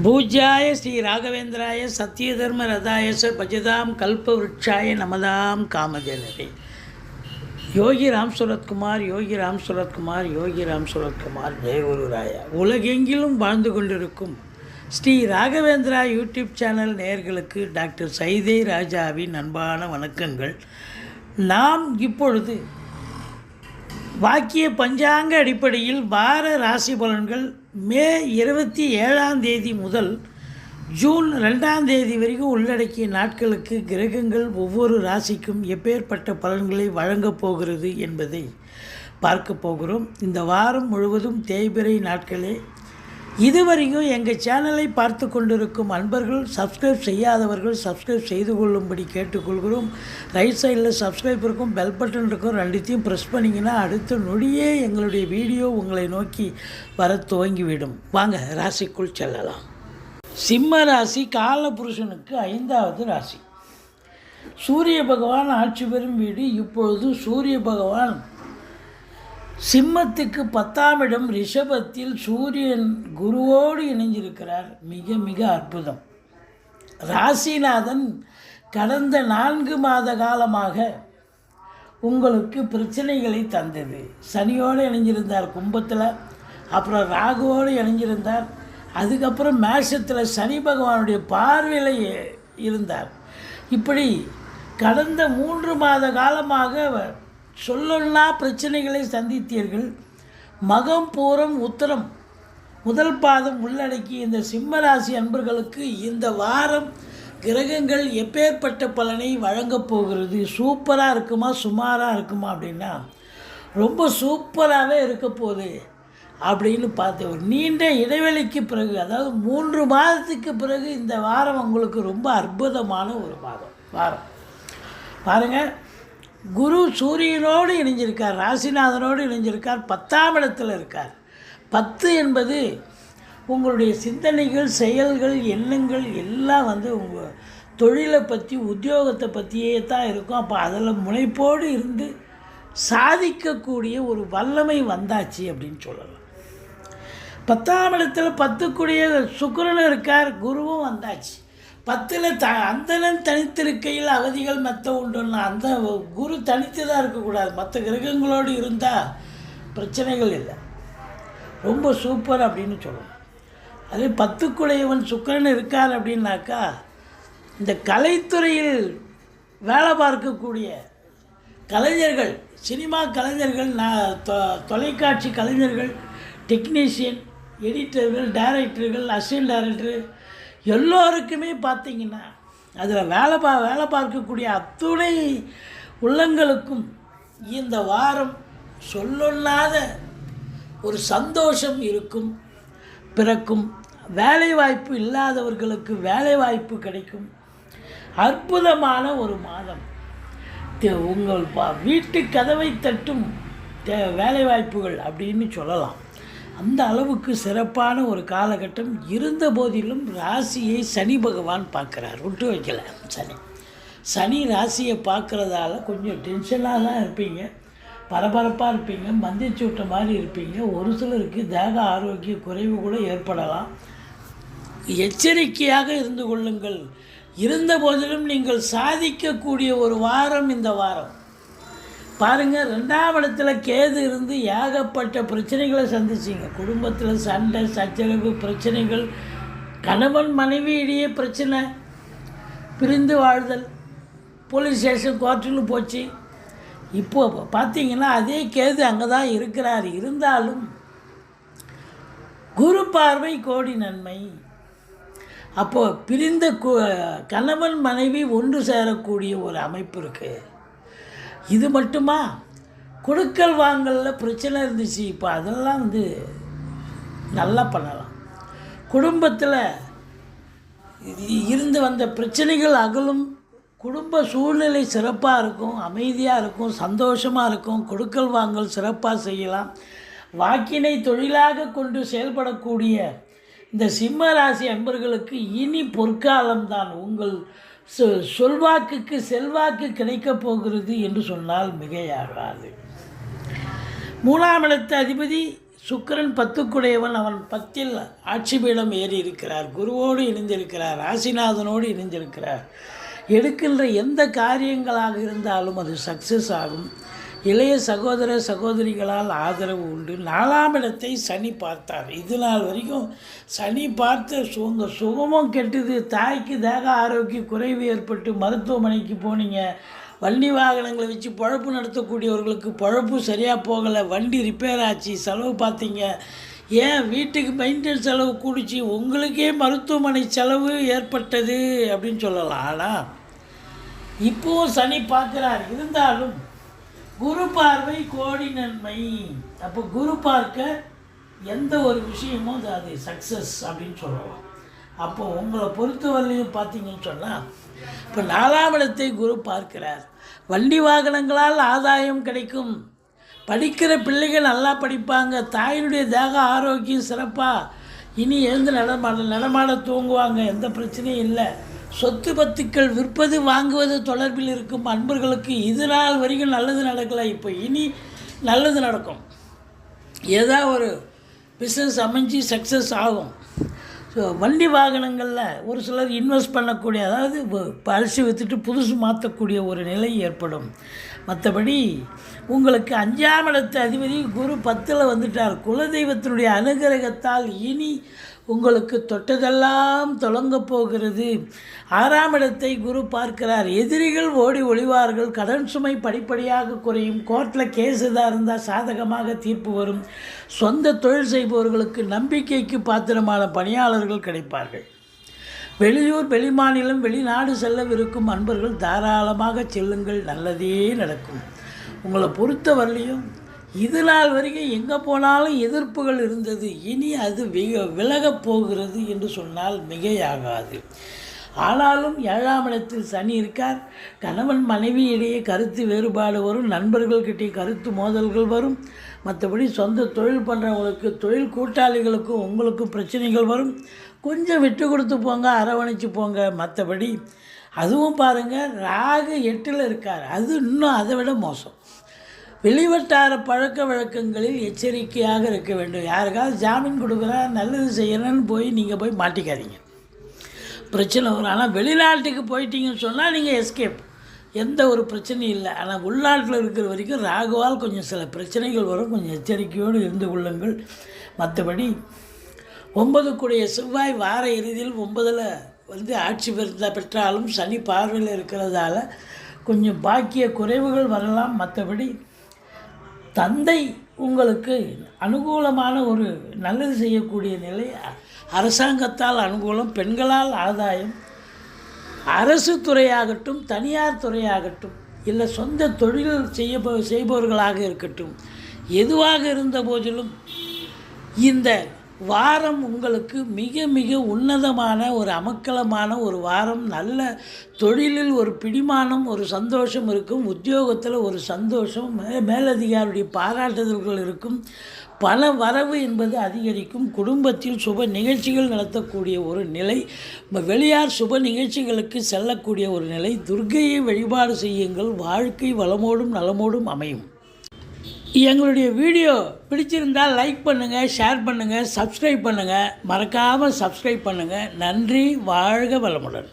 பூஜ்யாய ஸ்ரீ ராகவேந்திராய சத்யதர்ம ரதாயச பஜதாம் கல்பவ்ருட்சாய நமதாம் காமதேனவே. யோகி ராம் சுரத்குமார், யோகி ராம் சுரத்குமார், யோகி ராம் சுரத்குமார், ஜெயகுருராயா. உலகெங்கிலும் வாழ்ந்து கொண்டிருக்கும் ஸ்ரீ ராகவேந்திரா யூடியூப் சேனல் நேயர்களுக்கு டாக்டர் சைதை ராஜாவின் அன்பான வணக்கங்கள். நாம் இப்பொழுது வாக்கிய பஞ்சாங்க அடிப்படையில் வார ராசி பலன்கள் மே 27 முதல் ஜூன் 2 வரைக்கும் உள்ளடக்கிய நாட்களுக்கு கிரகங்கள் ஒவ்வொரு ராசிக்கும் எப்பேற்பட்ட பலன்களை வழங்கப் போகிறது என்பதை பார்க்க போகிறோம். இந்த வாரம் முழுவதும் தேய்பிறை நாட்களே. இதுவரைக்கும் எங்கள் சேனலை பார்த்து கொண்டிருக்கும் அன்பர்கள், சப்ஸ்கிரைப் செய்யாதவர்கள் சப்ஸ்கிரைப் செய்து கொள்ளும்படி கேட்டுக்கொள்கிறோம். ரைட் சைடில் சப்ஸ்கிரைப் இருக்கும், பெல் பட்டன் இருக்கும், ரெண்டுத்தையும் ப்ரெஸ் பண்ணிங்கன்னா அடுத்த நொடியே எங்களுடைய வீடியோ உங்களை நோக்கி வர துவங்கிவிடும். வாங்க ராசிக்குள் செல்லலாம். சிம்ம ராசி காலபுருஷனுக்கு 5வது ராசி. சூரிய பகவான் ஆட்சி பெறும் வீடு. இப்பொழுது சூரிய பகவான் சிம்மத்துக்கு 10ஆம் இடம் ரிஷபத்தில் சூரியன் குருவோடு இணைஞ்சிருக்கிறார். மிக மிக அற்புதம். ராசிநாதன் கடந்த 4 மாத காலமாக உங்களுக்கு பிரச்சனைகளை தந்தது. சனியோடு இணைஞ்சிருந்தார் கும்பத்தில், அப்புறம் ராகுவோடு இணைஞ்சிருந்தார், அதுக்கப்புறம் மேஷத்தில் சனி பகவானுடைய பார்வையில் இருந்தார். இப்படி கடந்த 3 மாத காலமாக சொல்லொன்னா பிரச்சனைகளை சந்தித்தீர்கள். மகம் பூரம் உத்தரம் முதல் பாதம் உள்ளடக்கி இந்த சிம்மராசி அன்பர்களுக்கு இந்த வாரம் கிரகங்கள் எப்பேற்பட்ட பலனை வழங்கப் போகிறது? சூப்பராக இருக்குமா சுமாராக இருக்குமா அப்படின்னா ரொம்ப சூப்பராகவே இருக்க போகுது அப்படின்னு பார்த்து ஒரு நீண்ட இடைவெளிக்கு பிறகு, அதாவது 3 மாதத்துக்கு பிறகு இந்த வாரம் உங்களுக்கு ரொம்ப அற்புதமான ஒரு வாரம். பாருங்கள், குரு சூரியனோடு இணைஞ்சிருக்கார், ராசிநாதனோடு இணைஞ்சிருக்கார், 10ஆம் இடத்தில் இருக்கார். 10 என்பது உங்களுடைய சிந்தனைகள், செயல்கள், எண்ணங்கள் எல்லாம் உங்கள் தொழிலை பற்றி, உத்தியோகத்தை பற்றியே தான் இருக்கும். அப்போ அதில் முனைப்போடு இருந்து சாதிக்கக்கூடிய ஒரு வல்லமை வந்தாச்சு அப்படின்னு சொல்லலாம். 10ஆம் இடத்துல 10க்குடைய சுக்கிரனும் இருக்கார், குருவும் வந்தாச்சு. 10ல் அந்தணன் தனித்திருக்கையில் அவதிகள் மெத்த உண்டுன்னா அந்த குரு தனித்து தான் இருக்கக்கூடாது. மற்ற கிரகங்களோடு இருந்தால் பிரச்சனைகள் இல்லை. ரொம்ப சூப்பர் அப்படின்னு சொல்லணும். அதே 10க்குடையவன் சுக்கிரன் இருக்கார் அப்படின்னாக்கா இந்த கலைத்துறையில் வேலை பார்க்கக்கூடிய கலைஞர்கள், சினிமா கலைஞர்கள், தொலைக்காட்சி கலைஞர்கள், டெக்னீஷியன், எடிட்டர்கள், டைரக்டர்கள், அசிஸ்டன்ட் டைரக்டர் எல்லோருக்குமே பார்த்திங்கன்னா அதில் வேலை பார்க்கக்கூடிய அத்துணை உள்ளங்களுக்கும் இந்த வாரம் சொல்லொல்லாத ஒரு சந்தோஷம் பிறக்கும். வேலைவாய்ப்பு இல்லாதவர்களுக்கு வேலைவாய்ப்பு கிடைக்கும். அற்புதமான ஒரு மாதம். உங்கள் வீட்டு கதவை தட்டும் வேலைவாய்ப்புகள் அப்படின்னு சொல்லலாம். அந்த அளவுக்கு சிறப்பான ஒரு காலகட்டம். இருந்த போதிலும் ராசியை சனி பகவான் பார்க்குறார், விட்டு வைக்கல. சனி ராசியை பார்க்குறதால கொஞ்சம் டென்ஷனாக தான் இருப்பீங்க, பரபரப்பாக இருப்பீங்க, மந்திச்சு விட்ட மாதிரி இருப்பீங்க. ஒரு சிலருக்கு தேக ஆரோக்கிய குறைவு கூட ஏற்படலாம். எச்சரிக்கையாக இருந்து கொள்ளுங்கள். இருந்த போதிலும் நீங்கள் சாதிக்கக்கூடிய ஒரு வாரம் இந்த வாரம். பாருங்கள், 2ஆம் இடத்துல கேது இருந்து ஏகப்பட்ட பிரச்சனைகளை சந்திச்சிங்க. குடும்பத்தில் சண்டை சச்சரவு பிரச்சனைகள், கணவன் மனைவியிடையே பிரச்சனை, பிரிந்து வாழ்தல், போலீஸ் ஸ்டேஷன் கோர்ட்டுன்னு போச்சு. இப்போது பார்த்தீங்கன்னா அதே கேது அங்கே தான் இருக்கிறார். இருந்தாலும் குரு பார்வை கோடி நன்மை. அப்போது பிரிந்த கணவன் மனைவி ஒன்று சேரக்கூடிய ஒரு அமைப்பு இருக்குது. இது மட்டுமா, கொடுக்கல் வாங்கலில் பிரச்சனை இருந்துச்சு, இப்போ அதெல்லாம் நல்லா பண்ணலாம். குடும்பத்தில் இருந்து வந்த பிரச்சனைகள் அகலும். குடும்ப சூழ்நிலை சிறப்பாக இருக்கும், அமைதியாக இருக்கும், சந்தோஷமாக இருக்கும். கொடுக்கல் வாங்கல் சிறப்பாக செய்யலாம். வாக்கினை தொழிலாக கொண்டு செயல்படக்கூடிய இந்த சிம்ம ராசி அன்பர்களுக்கு இனி பொற்காலம்தான். உங்கள் சொல்வாக்குக்கு செல்வாக்கு கிடைக்கப் போகிறது என்று சொன்னால் மிகையாகாது. 3ஆம் இடத்து அதிபதி சுக்கிரன் 10க்குடையவன், அவன் 10ல் ஆட்சி பீடம் ஏறி இருக்கிறார். குருவோடு இணைந்திருக்கிறார், ராசிநாதனோடு இணைந்திருக்கிறார். எடுக்கின்ற எந்த காரியங்களாக இருந்தாலும் அது சக்ஸஸ் ஆகும். இளைய சகோதர சகோதரிகளால் ஆதரவு உண்டு. 4ஆம் இடத்தை சனி பார்த்தார். இது நாள் வரைக்கும் சனி பார்த்த சுகமும் கெட்டது. தாய்க்கு தேக ஆரோக்கிய குறைவு ஏற்பட்டு மருத்துவமனைக்கு போனீங்க. வண்டி வாகனங்களை வச்சு பழப்பு நடத்தக்கூடியவர்களுக்கு பழப்பு சரியாக போகலை. வண்டி ரிப்பேர் ஆச்சு, செலவு பார்த்தீங்க. ஏன் வீட்டுக்கு மெயின்டெனன்ஸ் செலவு கூடிச்சு, உங்களுக்கே மருத்துவமனை செலவு ஏற்பட்டது அப்படின்னு சொல்லலாம். ஆனால் இப்போவும் சனி பார்க்குறார். இருந்தாலும் குரு பார்வை கோடி நன்மை. அப்போ குரு பார்க்க எந்த ஒரு விஷயமும் அது சக்ஸஸ் அப்படின்னு சொல்லலாம். அப்போது உங்களை பொறுத்தவரையிலையும் பார்த்தீங்கன்னு சொன்னால், இப்போ 4ஆம் இடத்தை குரு பார்க்கிறார். வண்டி வாகனங்களால் ஆதாயம் கிடைக்கும். படிக்கிற பிள்ளைகள் நல்லா படிப்பாங்க. தாயினுடைய தேக ஆரோக்கியம் சிறப்பாக. இனி எழுந்து நடமாட தூங்குவாங்க. எந்த பிரச்சனையும் இல்லை. சொத்து பத்துக்கள் விற்பது வாங்குவது தொடர்பில் இருக்கும் அன்பர்களுக்கு இது நாள் வரைக்கும் நல்லது நடக்கலை. இப்போ இனி நல்லது நடக்கும். ஏதாவது ஒரு பிஸ்னஸ் அமைஞ்சு சக்ஸஸ் ஆகும். ஸோ வண்டி வாகனங்களில் ஒரு சிலர் இன்வெஸ்ட் பண்ணக்கூடிய, அதாவது பழசு விற்றுட்டு புதுசு மாற்றக்கூடிய ஒரு நிலை ஏற்படும். மற்றபடி உங்களுக்கு 5ஆம் இடத்து அதிபதி குரு 10ல் வந்துட்டார். குலதெய்வத்தினுடைய அனுகிரகத்தால் இனி உங்களுக்கு தொட்டதெல்லாம் தொடங்கப் போகிறது. 6ஆம் இடத்தை குரு பார்க்கிறார். எதிரிகள் ஓடி ஒளிவார்கள். கடன் சுமை படிப்படியாக குறையும். கோர்ட்டில் கேஸ் எதாக இருந்தால் சாதகமாக தீர்ப்பு வரும். சொந்த தொழில் செய்பவர்களுக்கு நம்பிக்கைக்கு பாத்திரமான பணியாளர்கள் கிடைப்பார்கள். வெளியூர் வெளிமாநிலம் வெளிநாடு செல்லவிருக்கும் அன்பர்கள் தாராளமாக செல்லுங்கள், நல்லதே நடக்கும். உங்களை பொறுத்தவரையிலையும் இது நாள் வரைக்கும் எங்கே போனாலும் எதிர்ப்புகள் இருந்தது. இனி அது விலகப் போகிறது என்று சொன்னால் மிகையாகாது. ஆனாலும் 7ஆம் இடத்தில் சனி இருக்கார். கணவன் மனைவி இடையே கருத்து வேறுபாடு வரும். நண்பர்கள்கிட்டே கருத்து மோதல்கள் வரும். மற்றபடி சொந்த தொழில் பண்ணுறவங்களுக்கு, தொழில் கூட்டாளிகளுக்கும் உங்களுக்கும் பிரச்சனைகள் வரும். கொஞ்சம் விட்டு கொடுத்து போங்க, அரவணைச்சு போங்க. மற்றபடி அதுவும் பாருங்கள், ராகு 8ல் இருக்கார். அது இன்னும் அதை விட மோசம். வெளிவட்டார பழக்க வழக்கங்களில் எச்சரிக்கையாக இருக்க வேண்டும். யாருக்காவது ஜாமீன் கொடுக்குறா, நல்லது செய்கிறேன்னு போய் நீங்கள் போய் மாட்டிக்காதீங்க, பிரச்சனை வரும். ஆனால் வெளிநாட்டுக்கு போயிட்டீங்கன்னு சொன்னால் நீங்கள் எஸ்கேப், எந்த ஒரு பிரச்சனையும் இல்லை. ஆனால் உள்நாட்டில் இருக்கிற வரைக்கும் ராகுவால் கொஞ்சம் சில பிரச்சனைகள் வரும். கொஞ்சம் எச்சரிக்கையோடு இருந்து கொள்ளுங்கள். மற்றபடி 9க்குடைய செவ்வாய் வார இறுதியில் 9ல் ஆட்சி பெற்றாலும் சனி பார்வையில் இருக்கிறதால கொஞ்சம் பாக்கிய குறைவுகள் வரலாம். மற்றபடி தந்தை உங்களுக்கு அனுகூலமான ஒரு நல்லது செய்யக்கூடிய நிலை, அரசாங்கத்தால் அனுகூலம், பெண்களால் ஆதாயம், அரசு துறையாகட்டும் தனியார் துறையாகட்டும் இல்லை சொந்த தொழில் செய்பவர்களாக இருக்கட்டும், எதுவாக இருந்த போதிலும் இந்த வாரம் உங்களுக்கு மிக மிக உன்னதமான ஒரு அமக்கலமான ஒரு வாரம். நல்ல தொழிலில் ஒரு பிடிமானம், ஒரு சந்தோஷம் இருக்கும். உத்தியோகத்தில் ஒரு சந்தோஷம், மேலதிகாரியுடைய பாராட்டுதல்கள் இருக்கும். பண வரவு என்பது அதிகரிக்கும். குடும்பத்தில் சுப நிகழ்ச்சிகள் நடத்தக்கூடிய ஒரு நிலை, வெளியார் சுப நிகழ்ச்சிகளுக்கு செல்லக்கூடிய ஒரு நிலை. துர்க்கையை வழிபாடு செய்யுங்கள். வாழ்க்கை வளமோடும் நலமோடும் அமையும். எங்களுடைய வீடியோ பிடிச்சிருந்தால் லைக் பண்ணுங்கள், ஷேர் பண்ணுங்கள், சப்ஸ்கிரைப் பண்ணுங்கள். மறக்காமல் சப்ஸ்கிரைப் பண்ணுங்கள். நன்றி. வாழ்க வளமுடன்.